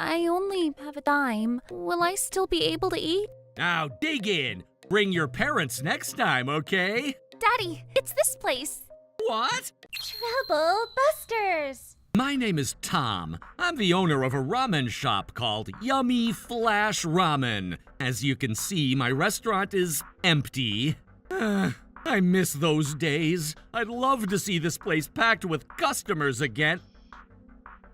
I only have a dime. Will I still be able to eat? Now dig in. Bring your parents next time, okay? Daddy, it's this place. What? Trouble Busters. My name is Tom. I'm the owner of a ramen shop called Yummy Flash Ramen. As you can see, my restaurant is empty. I miss those days. I'd love to see this place packed with customers again.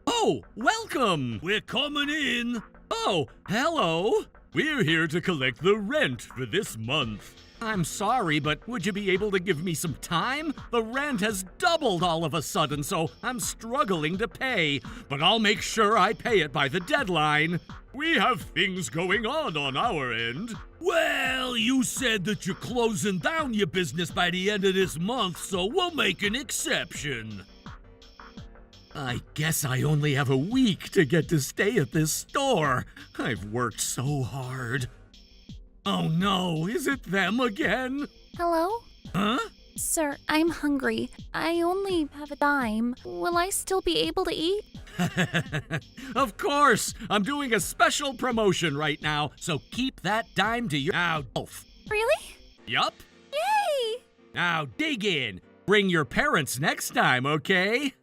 Oh, welcome! We're coming in. Oh, hello. We're here to collect the rent for this month. I'm sorry, but would you be able to give me some time? The rent has doubled all of a sudden, so I'm struggling to pay. But I'll make sure I pay it by the deadline. We have things going on our end. Well, you said that you're closing down your business by the end of this month, so we'll make an exception. I guess I only have a week to get to stay at this store. I've worked so hard. Oh no, is it them again? Hello? Huh? Sir, I'm hungry. I only have a dime. Will I still be able to eat? Of course! I'm doing a special promotion right now, so keep that dime to yourself. Really? Yup. Yay! Now dig in. Bring your parents next time, okay?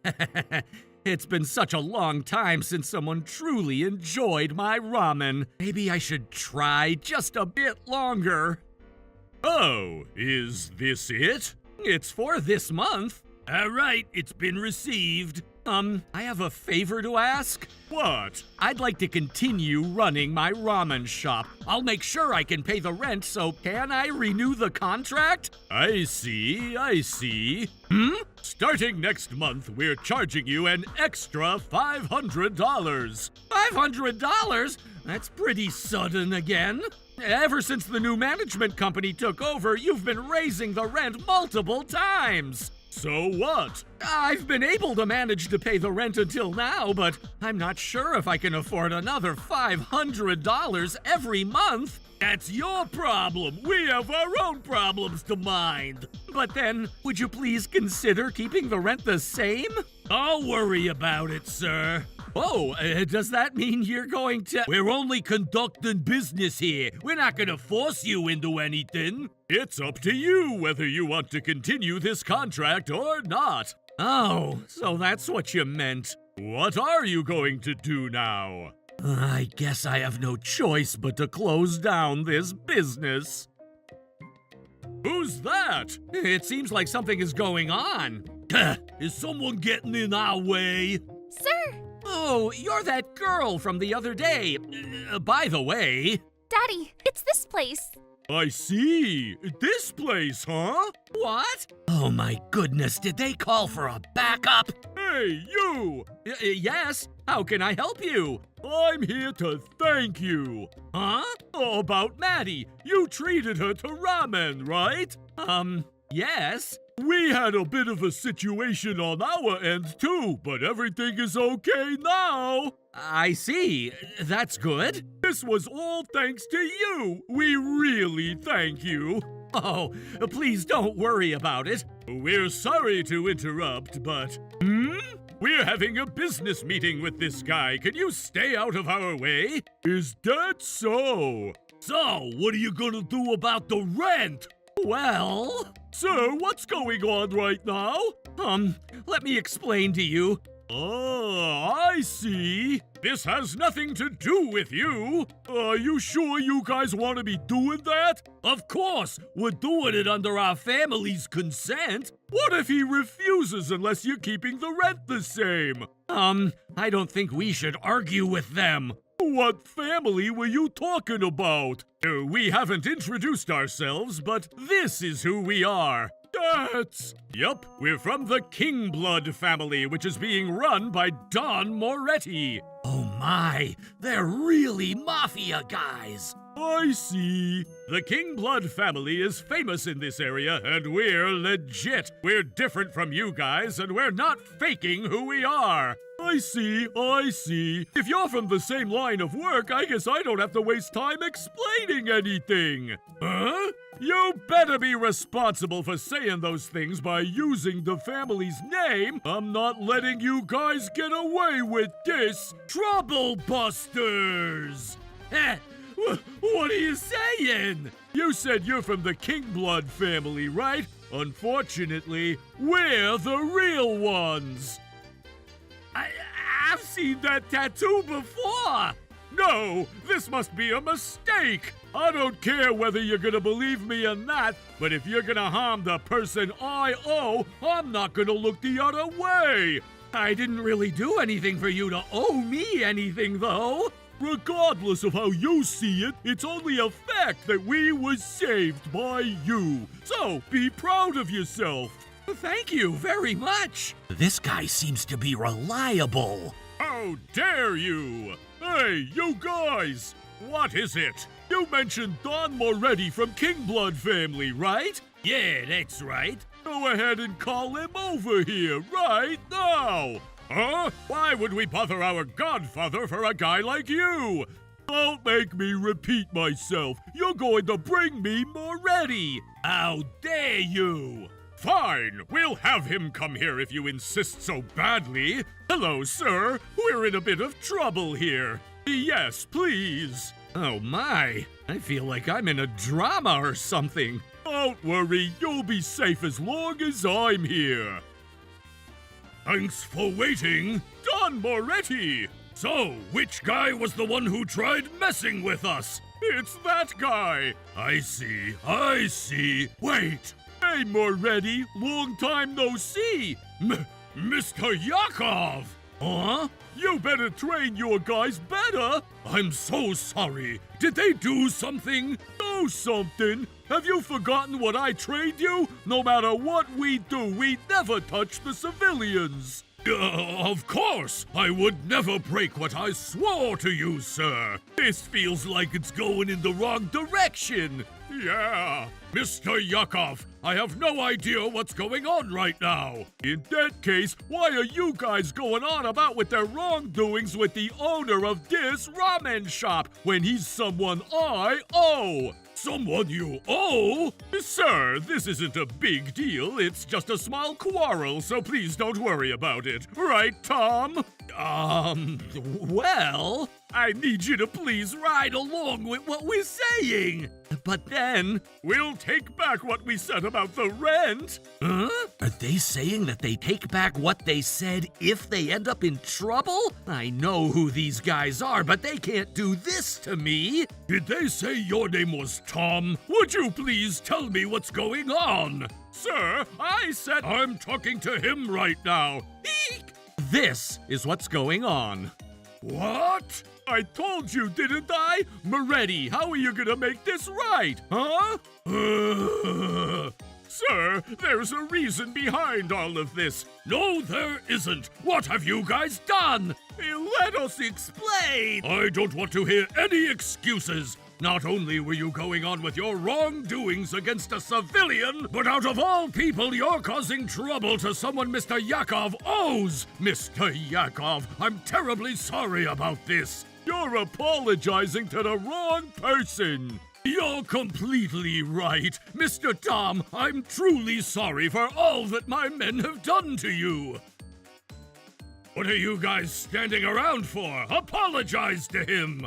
It's been such a long time since someone truly enjoyed my ramen. Maybe I should try just a bit longer. Oh, is this it? It's for this month. All right, it's been received. I have a favor to ask. What? I'd like to continue running my ramen shop. I'll make sure I can pay the rent, so can I renew the contract? I see. Starting next month, we're charging you an extra $500. $500? That's pretty sudden again. Ever since the new management company took over, you've been raising the rent multiple times. So what? I've been able to manage to pay the rent until now, but I'm not sure if I can afford another $500 every month. That's your problem. We have our own problems to mind. But then, would you please consider keeping the rent the same? I'll worry about it, sir. Oh, does that mean you're going to— We're only conducting business here. We're not gonna force you into anything. It's up to you whether you want to continue this contract or not. Oh, so that's what you meant. What are you going to do now? I guess I have no choice but to close down this business. Who's that? It seems like something is going on. Is someone getting in our way? Sir! Oh, you're that girl from the other day. By the way... Daddy, it's this place. I see. This place, huh? What? Oh my goodness, did they call for a backup? Hey, you! Yes, how can I help you? I'm here to thank you. Huh? About Maddie. You treated her to ramen, right? Yes. We had a bit of a situation on our end too, but everything is okay now. I see. That's good. This was all thanks to you. We really thank you. Oh, please don't worry about it. We're sorry to interrupt, but... We're having a business meeting with this guy. Can you stay out of our way? Is that so? So, what are you gonna do about the rent? Well... Sir, what's going on right now? Let me explain to you. Oh, I see. This has nothing to do with you. Are you sure you guys want to be doing that? Of course, we're doing it under our family's consent. What if he refuses unless you're keeping the rent the same? I don't think we should argue with them. What family were you talking about? We haven't introduced ourselves, but this is who we are. Yup, we're from the King Blood family, which is being run by Don Moretti. Oh my, they're really mafia guys. I see. The King Blood family is famous in this area, and we're legit. We're different from you guys, and we're not faking who we are. I see. If you're from the same line of work, I guess I don't have to waste time explaining anything. Huh? You better be responsible for saying those things by using the family's name. I'm not letting you guys get away with this. Trouble Busters! What are you saying? You said you're from the Kingblood family, right? Unfortunately, we're the real ones. I've seen that tattoo before. No, this must be a mistake. I don't care whether you're gonna believe me or not, but if you're gonna harm the person I owe, I'm not gonna look the other way. I didn't really do anything for you to owe me anything, though. Regardless of how you see it, it's only a fact that we was saved by you. So, be proud of yourself. Thank you very much. This guy seems to be reliable. How dare you! Hey, you guys! What is it? You mentioned Don Moretti from Kingblood family, right? Yeah, that's right. Go ahead and call him over here right now. Huh? Why would we bother our godfather for a guy like you? Don't make me repeat myself. You're going to bring me Moretti. How dare you! Fine, we'll have him come here if you insist so badly. Hello, sir. We're in a bit of trouble here. Yes, please. Oh my, I feel like I'm in a drama or something. Don't worry, you'll be safe as long as I'm here. Thanks for waiting, Don Moretti. So, which guy was the one who tried messing with us? It's that guy. I see. Wait. Hey, Moretti, long time no see. Mr. Yakov! Huh? You better train your guys better. I'm so sorry. Did they do something? Do something? Have you forgotten what I trained you? No matter what we do, we never touch the civilians. Of course! I would never break what I swore to you, sir. This feels like it's going in the wrong direction. Yeah. Mr. Yakov, I have no idea what's going on right now. In that case, why are you guys going on about with their wrongdoings with the owner of this ramen shop when he's someone I owe? Someone you owe? Sir, this isn't a big deal. It's just a small quarrel, so please don't worry about it. Right, Tom? Well, I need you to please ride along with what we're saying. But then, we'll take back what we said about the rent. Huh? Are they saying that they take back what they said if they end up in trouble? I know who these guys are, but they can't do this to me. Did they say your name was Tom? Would you please tell me what's going on? Sir, I said I'm talking to him right now. Eek! This is what's going on. What? I told you, didn't I? Moretti, how are you gonna make this right, huh? Sir, there's a reason behind all of this. No, there isn't. What have you guys done? Let us explain. I don't want to hear any excuses. Not only were you going on with your wrongdoings against a civilian, but out of all people, you're causing trouble to someone Mr. Yakov owes. Mr. Yakov, I'm terribly sorry about this. You're apologizing to the wrong person. You're completely right. Mr. Tom, I'm truly sorry for all that my men have done to you. What are you guys standing around for? Apologize to him!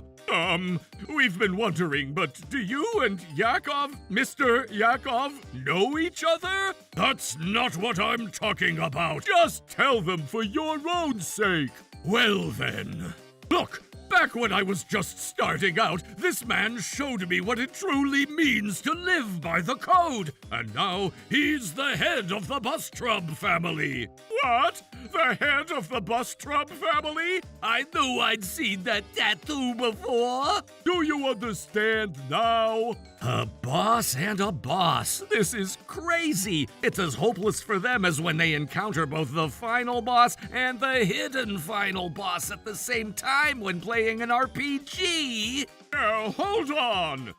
We've been wondering, but do you and Yakov, Mr. Yakov, know each other? That's not what I'm talking about. Just tell them for your own sake. Well then. Look, back when I was just starting out, this man showed me what it truly means to live by the code. And now he's the head of the Bustrub family. What? The head of the Bustrub family? I knew I'd seen that tattoo before. Do you understand now? A boss and a boss. This is crazy. It's as hopeless for them as when they encounter both the final boss and the hidden final boss at the same time when playing an RPG. Now, hold on.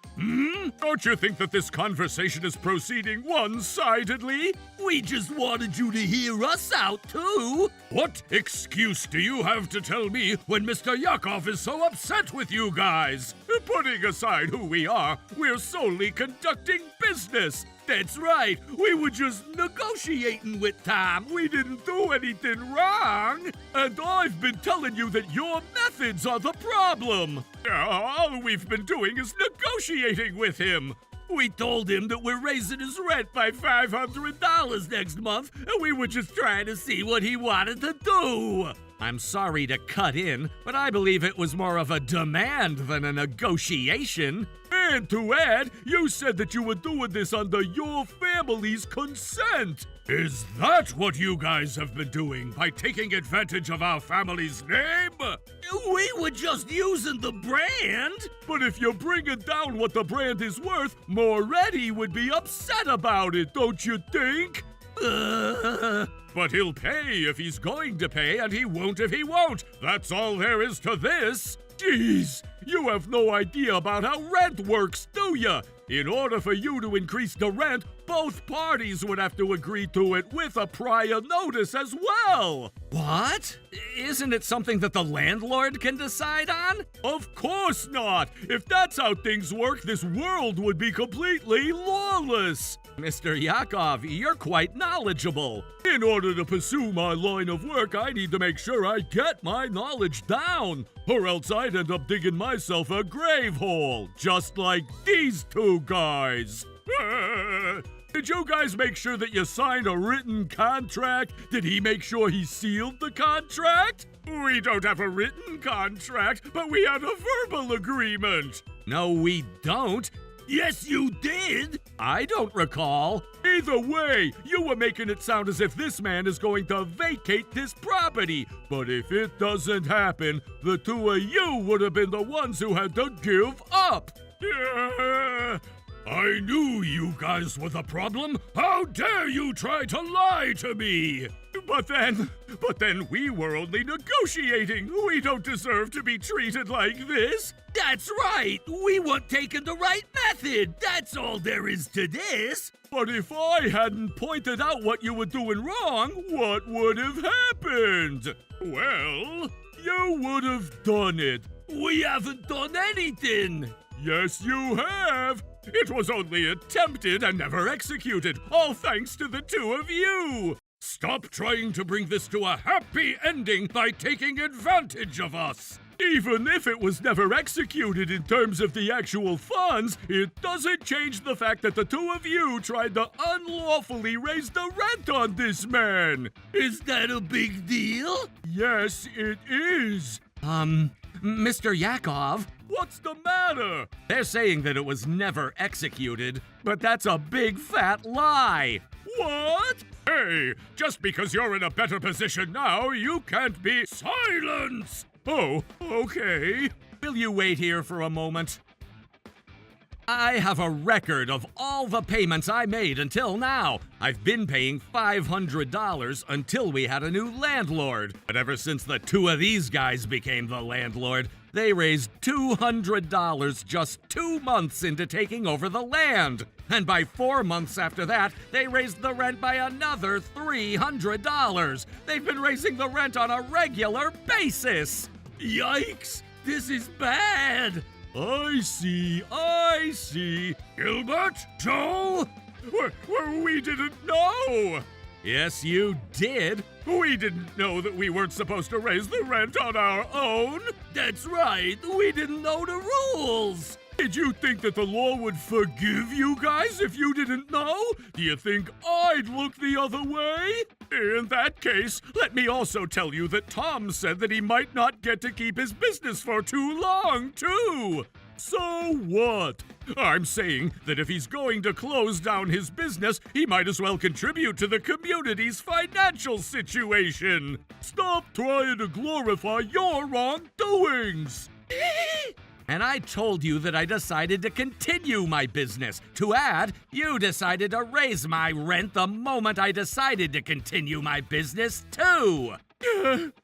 Don't you think that this conversation is proceeding one-sidedly? We just wanted you to hear us out, too. What excuse do you have to tell me when Mr. Yakov is so upset with you guys? Putting aside who we are, we're solely conducting business. That's right. We were just negotiating with Tom. We didn't do anything wrong. And I've been telling you that your methods are the problem. All we've been doing is negotiating with him. We told him that we're raising his rent by $500 next month, and we were just trying to see what he wanted to do. I'm sorry to cut in, but I believe it was more of a demand than a negotiation. And to add, you said that you were doing this under your family's consent. Is that what you guys have been doing by taking advantage of our family's name? We were just using the brand. But if you're bringing down what the brand is worth, Moretti would be upset about it, don't you think? But he'll pay if he's going to pay, and he won't if he won't. That's all there is to this. Jeez, you have no idea about how rent works, do ya? In order for you to increase the rent, both parties would have to agree to it with a prior notice as well. What? Isn't it something that the landlord can decide on? Of course not. If that's how things work, this world would be completely lawless. Mr. Yakov, you're quite knowledgeable. In order to pursue my line of work, I need to make sure I get my knowledge down, or else I'd end up digging myself a grave hole, just like these two guys. Did you guys make sure that you signed a written contract? Did he make sure he sealed the contract? We don't have a written contract, but we had a verbal agreement. No, we don't. Yes, you did! I don't recall. Either way, you were making it sound as if this man is going to vacate this property. But if it doesn't happen, the two of you would have been the ones who had to give up. I knew you guys were the problem. How dare you try to lie to me? But then we were only negotiating. We don't deserve to be treated like this. That's right. We weren't taking the right method. That's all there is to this. But if I hadn't pointed out what you were doing wrong, what would have happened? Well, you would have done it. We haven't done anything. Yes, you have. It was only attempted and never executed, all thanks to the two of you. Stop trying to bring this to a happy ending by taking advantage of us. Even if it was never executed in terms of the actual funds, it doesn't change the fact that the two of you tried to unlawfully raise the rent on this man. Is that a big deal? Yes, it is. Mr. Yakov? What's the matter? They're saying that it was never executed, but that's a big fat lie. What? Hey, just because you're in a better position now, you can't be silence! Oh, okay. Will you wait here for a moment? I have a record of all the payments I made until now. I've been paying $500 until we had a new landlord. But ever since the two of these guys became the landlord, they raised $200 just 2 months into taking over the land. And by 4 months after that, they raised the rent by another $300. They've been raising the rent on a regular basis. Yikes! This is bad! I see. Gilbert? Joe? We didn't know! Yes, you did. We didn't know that we weren't supposed to raise the rent on our own. That's right. We didn't know the rules. Did you think that the law would forgive you guys if you didn't know? Do you think I'd look the other way? In that case, let me also tell you that Tom said that he might not get to keep his business for too long, too. So what? I'm saying that if he's going to close down his business, he might as well contribute to the community's financial situation. Stop trying to glorify your wrongdoings. And I told you that I decided to continue my business. To add, you decided to raise my rent the moment I decided to continue my business, too.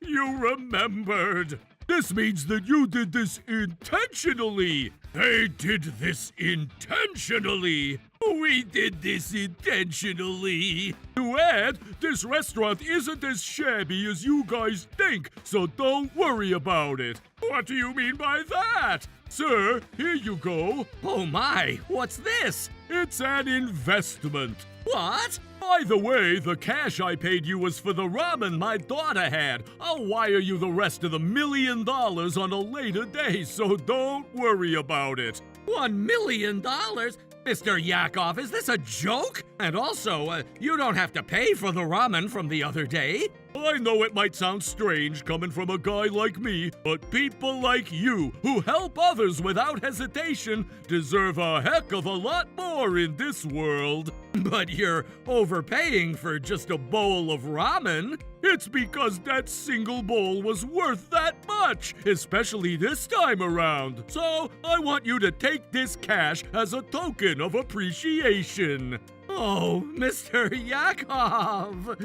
You remembered. This means that you did this intentionally. They did this intentionally. We did this intentionally. To add, this restaurant isn't as shabby as you guys think, so don't worry about it. What do you mean by that? Sir, here you go. Oh my, what's this? It's an investment. What? By the way, the cash I paid you was for the ramen my daughter had. I'll wire you the rest of the $1 million on a later day, so don't worry about it. $1 million? Mr. Yakov, is this a joke? And also, you don't have to pay for the ramen from the other day. I know it might sound strange coming from a guy like me, but people like you, who help others without hesitation, deserve a heck of a lot more in this world. But you're overpaying for just a bowl of ramen. It's because that single bowl was worth that much, especially this time around. So I want you to take this cash as a token of appreciation. Oh, Mr. Yakov,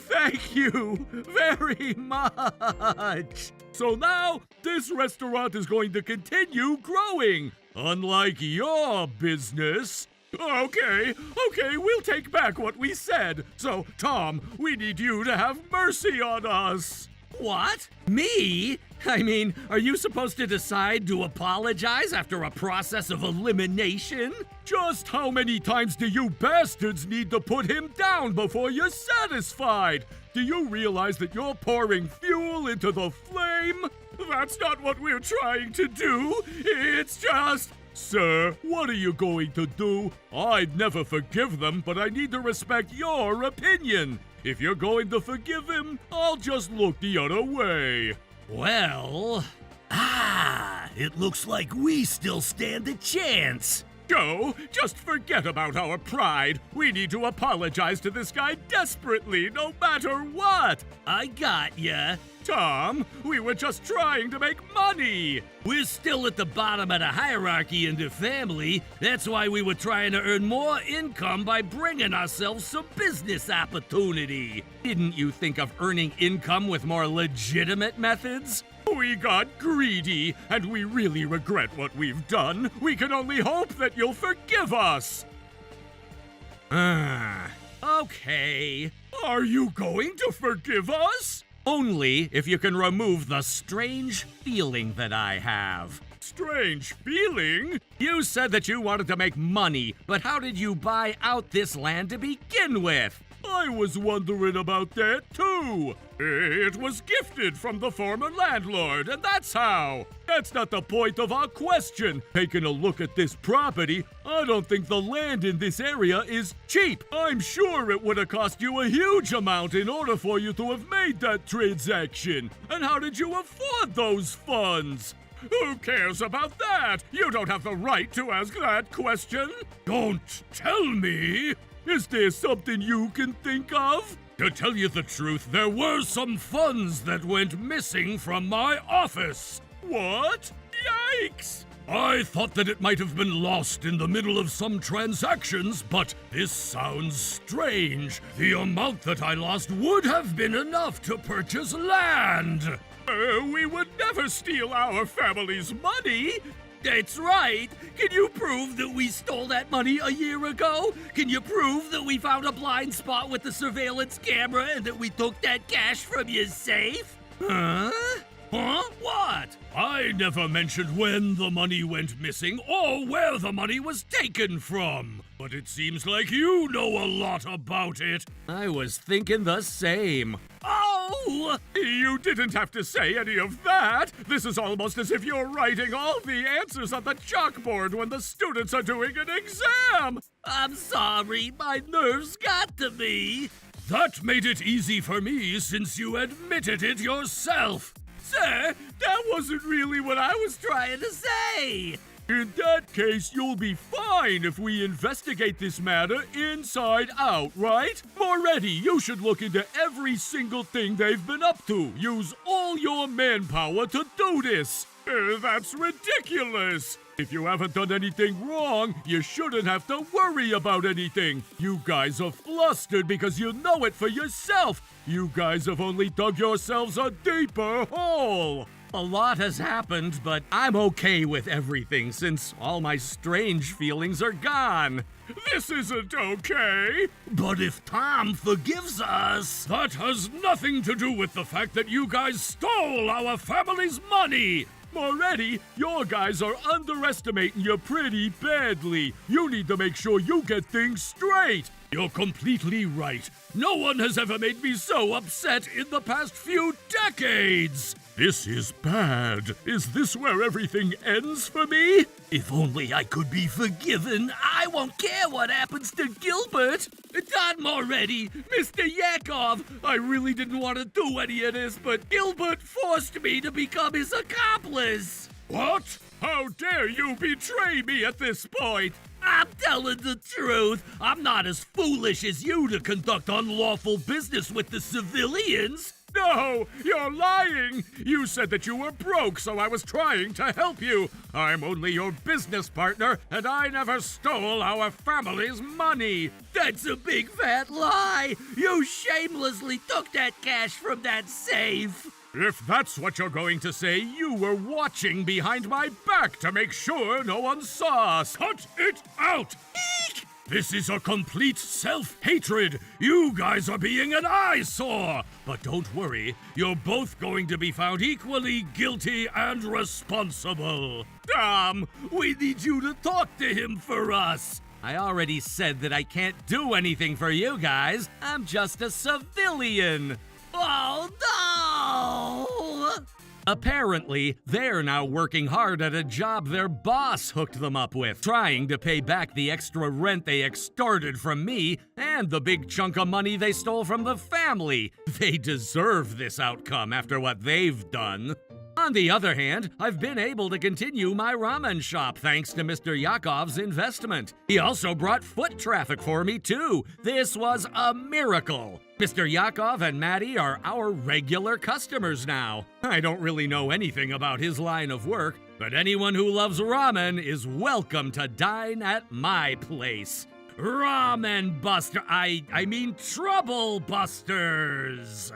thank you very much. So now, this restaurant is going to continue growing, unlike your business. Okay, we'll take back what we said. So, Tom, we need you to have mercy on us. What? Me? I mean, are you supposed to decide to apologize after a process of elimination? Just how many times do you bastards need to put him down before you're satisfied? Do you realize that you're pouring fuel into the flame? That's not what we're trying to do. It's just... Sir, what are you going to do? I'd never forgive them, but I need to respect your opinion. If you're going to forgive him, I'll just look the other way. Well... it looks like we still stand a chance. Joe, just forget about our pride. We need to apologize to this guy desperately, no matter what. I got ya. Tom, we were just trying to make money. We're still at the bottom of the hierarchy in the family. That's why we were trying to earn more income by bringing ourselves some business opportunity. Didn't you think of earning income with more legitimate methods? We got greedy, and we really regret what we've done. We can only hope that you'll forgive us. Okay. Are you going to forgive us? Only if you can remove the strange feeling that I have. Strange feeling? You said that you wanted to make money, but how did you buy out this land to begin with? I was wondering about that too. It was gifted from the former landlord, and that's how. That's not the point of our question. Taking a look at this property, I don't think the land in this area is cheap. I'm sure it would have cost you a huge amount in order for you to have made that transaction. And how did you afford those funds? Who cares about that? You don't have the right to ask that question. Don't tell me. Is there something you can think of? To tell you the truth, there were some funds that went missing from my office. What? Yikes! I thought that it might have been lost in the middle of some transactions, but this sounds strange. The amount that I lost would have been enough to purchase land. We would never steal our family's money. That's right. Can you prove that we stole that money a year ago? Can you prove that we found a blind spot with the surveillance camera and that we took that cash from your safe? Huh? What? I never mentioned when the money went missing or where the money was taken from. But it seems like you know a lot about it. I was thinking the same. Oh! You didn't have to say any of that. This is almost as if you're writing all the answers on the chalkboard when the students are doing an exam. I'm sorry, my nerves got to me. That made it easy for me since you admitted it yourself. Sir, that wasn't really what I was trying to say. In that case, you'll be fine if we investigate this matter inside out, right? Moretti, you should look into every single thing they've been up to. Use all your manpower to do this. That's ridiculous. If you haven't done anything wrong, you shouldn't have to worry about anything. You guys are flustered because you know it for yourself. You guys have only dug yourselves a deeper hole. A lot has happened, but I'm okay with everything since all my strange feelings are gone. This isn't okay. But if Tom forgives us, that has nothing to do with the fact that you guys stole our family's money. Moretti, your guys are underestimating you pretty badly. You need to make sure you get things straight. You're completely right. No one has ever made me so upset in the past few decades. This is bad. Is this where everything ends for me? If only I could be forgiven. I won't care what happens to Gilbert. Don Moretti, Mr. Yakov, I really didn't want to do any of this, but Gilbert forced me to become his accomplice. What? How dare you betray me at this point? I'm telling the truth. I'm not as foolish as you to conduct unlawful business with the civilians. No, you're lying! You said that you were broke, so I was trying to help you. I'm only your business partner, and I never stole our family's money. That's a big fat lie! You shamelessly took that cash from that safe. If that's what you're going to say, you were watching behind my back to make sure no one saw us. Cut it out! Eek! This is a complete self-hatred. You guys are being an eyesore. But don't worry, you're both going to be found equally guilty and responsible. Tom, we need you to talk to him for us. I already said that I can't do anything for you guys. I'm just a civilian. Oh, no! Apparently, they're now working hard at a job their boss hooked them up with, trying to pay back the extra rent they extorted from me and the big chunk of money they stole from the family. They deserve this outcome after what they've done. On the other hand, I've been able to continue my ramen shop thanks to Mr. Yakov's investment. He also brought foot traffic for me, too. This was a miracle. Mr. Yakov and Maddie are our regular customers now. I don't really know anything about his line of work, but anyone who loves ramen is welcome to dine at my place. Ramen Buster, I mean Trouble Busters.